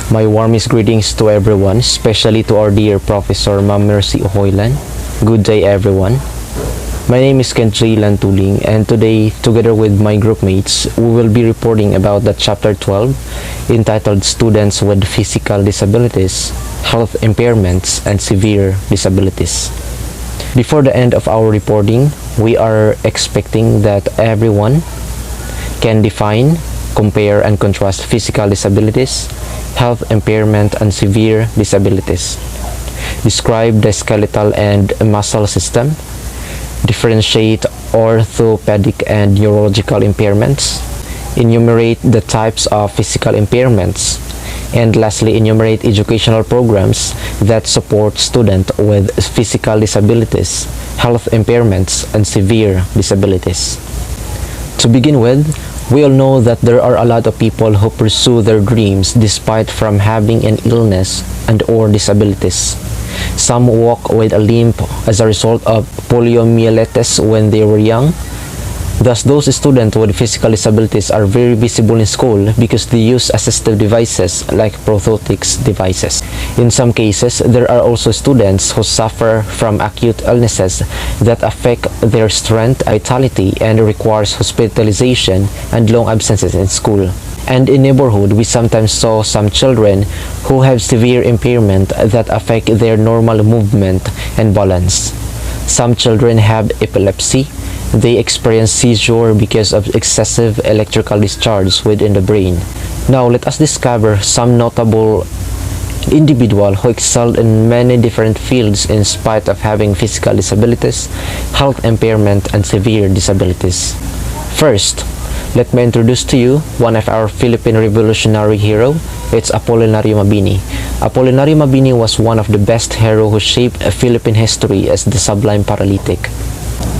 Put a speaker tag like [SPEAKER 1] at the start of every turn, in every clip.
[SPEAKER 1] My warmest greetings to everyone, especially to our dear Professor Ma'am Mercy Ohoylan. Good day everyone. My name is Kentrey Lantuling, and today, together with my group mates, we will be reporting about the Chapter 12 entitled Students with Physical Disabilities, Health Impairments, and Severe Disabilities. Before the end of our reporting, we are expecting that everyone can define, compare, and contrast physical disabilities, health impairment, and severe disabilities. Describe the skeletal and muscle system. Differentiate orthopedic and neurological impairments. Enumerate the types of physical impairments. And lastly, enumerate educational programs that support students with physical disabilities, health impairments, and severe disabilities. To begin with, we all know that there are a lot of people who pursue their dreams despite from having an illness and or disabilities. Some walk with a limp as a result of poliomyelitis when they were young. Thus, those students with physical disabilities are very visible in school because they use assistive devices like prosthetics devices. In some cases, there are also students who suffer from acute illnesses that affect their strength, vitality, and requires hospitalization and long absences in school. And in neighborhood, we sometimes saw some children who have severe impairment that affect their normal movement and balance. Some children have epilepsy. They experience seizure because of excessive electrical discharge within the brain. Now, let us discover some notable individuals who excelled in many different fields in spite of having physical disabilities, health impairment, and severe disabilities. First, let me introduce to you one of our Philippine revolutionary hero. It's Apolinario Mabini. Apolinario Mabini was one of the best heroes who shaped Philippine history as the sublime paralytic.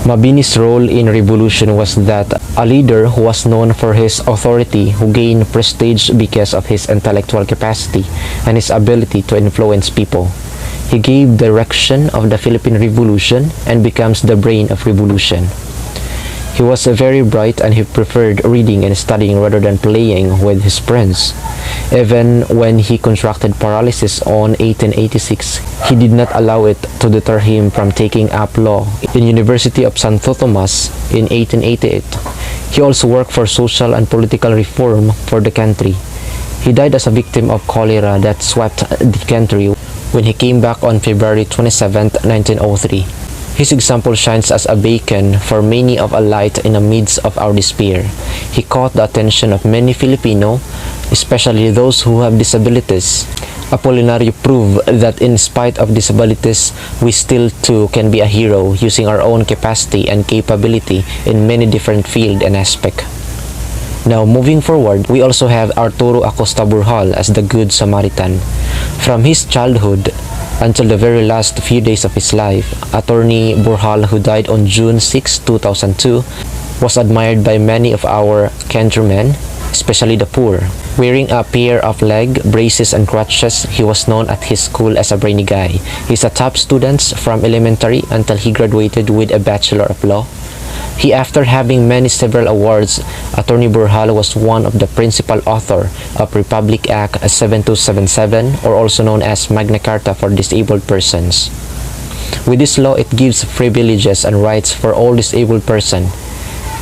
[SPEAKER 1] Mabini's role in revolution was that a leader who was known for his authority, who gained prestige because of his intellectual capacity and his ability to influence people. He gave direction of the Philippine Revolution and becomes the brain of revolution. He was very bright and he preferred reading and studying rather than playing with his friends. Even when he contracted paralysis on 1886, he did not allow it to deter him from taking up law in University of Santo Tomas in 1888. He also worked for social and political reform for the country. He died as a victim of cholera that swept the country when he came back on February 27, 1903. His example shines as a beacon for many of a light in the midst of our despair. He caught the attention of many Filipino, especially those who have disabilities. Apolinario proved that in spite of disabilities, we still too can be a hero using our own capacity and capability in many different fields and aspects. Now, moving forward, we also have Arturo Acosta Burjal as the Good Samaritan. From his childhood until the very last few days of his life, Attorney Burjal, who died on June 6, 2002, was admired by many of our countrymen, especially the poor. Wearing a pair of leg braces and crutches, he was known at his school as a brainy guy. He's a top student from elementary until he graduated with a Bachelor of Law. After having several awards, Attorney Burjal was one of the principal author of Republic Act 7277, or also known as Magna Carta for Disabled Persons. With this law, it gives privileges and rights for all disabled persons.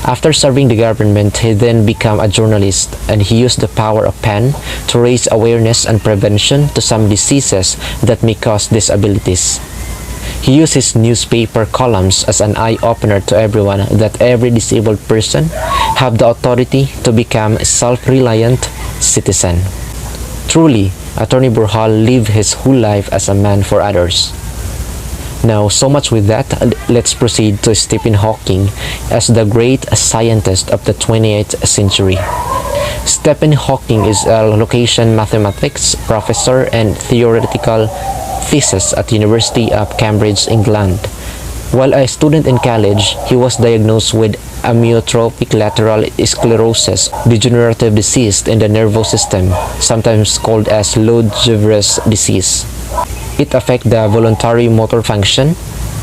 [SPEAKER 1] After serving the government, he then became a journalist, and he used the power of pen to raise awareness and prevention to some diseases that may cause disabilities. He used his newspaper columns as an eye-opener to everyone that every disabled person have the authority to become a self-reliant citizen. Truly, Attorney Burjal lived his whole life as a man for others. Now, so much with that, let's proceed to Stephen Hawking as the great scientist of the 20th century. Stephen Hawking is a location mathematics professor and theoretical thesis at University of Cambridge, England. While a student in college, he was diagnosed with amyotrophic lateral sclerosis, degenerative disease in the nervous system, sometimes called as Lod-Jevers disease. It affects the voluntary motor function.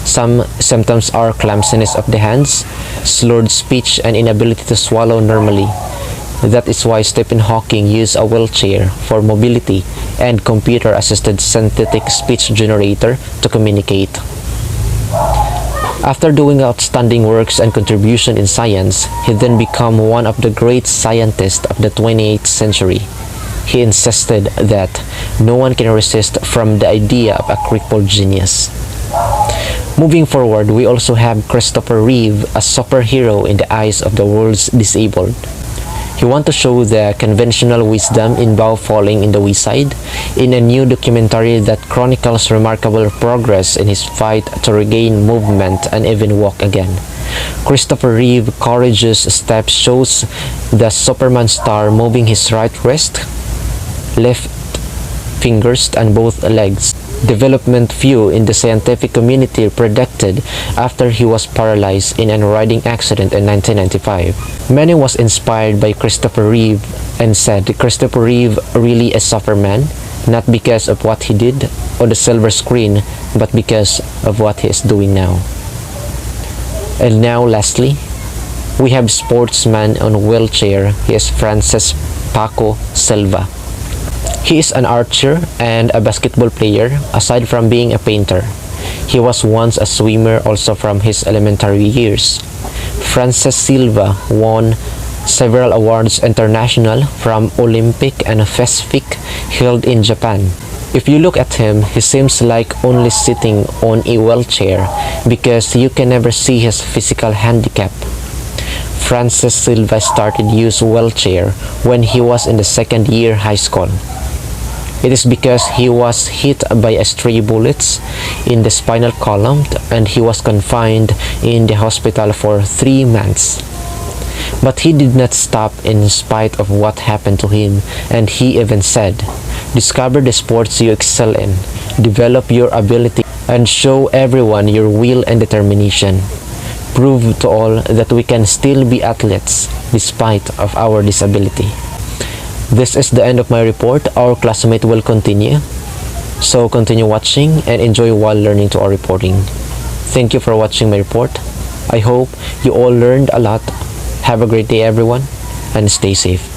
[SPEAKER 1] Some symptoms are clumsiness of the hands, slurred speech, and inability to swallow normally. That is why Stephen Hawking used a wheelchair for mobility and computer-assisted synthetic speech generator to communicate. After doing outstanding works and contribution in science, he then became one of the great scientists of the 28th century. He insisted that no one can resist from the idea of a crippled genius. Moving forward, we also have Christopher Reeve, a superhero in the eyes of the world's disabled. He wants to show the conventional wisdom in bow falling in the wayside in a new documentary that chronicles remarkable progress in his fight to regain movement and even walk again. Christopher Reeve's courageous step shows the Superman star moving his right wrist, left fingers and both legs. Development few in the scientific community predicted after he was paralyzed in a riding accident in 1995. Many was inspired by Christopher Reeve and said Christopher Reeve really a Superman, not because of what he did on the silver screen, but because of what he is doing now. And now lastly, we have sportsman on wheelchair. He is Francis Paco Silva. He is an archer and a basketball player aside from being a painter. He was once a swimmer also from his elementary years. Francis Silva won several awards international from Olympic and Pacific held in Japan. If you look at him, he seems like only sitting on a wheelchair because you can never see his physical handicap. Francis Silva started use wheelchair when he was in the second year high school. It is because he was hit by a stray bullets in the spinal column and he was confined in the hospital for 3 months. But he did not stop in spite of what happened to him, and he even said, "Discover the sports you excel in, develop your ability, and show everyone your will and determination. Prove to all that we can still be athletes despite of our disability." This is the end of my report. Our classmate will continue. So continue watching and enjoy while learning to our reporting. Thank you for watching my report. I hope you all learned a lot. Have a great day everyone and stay safe.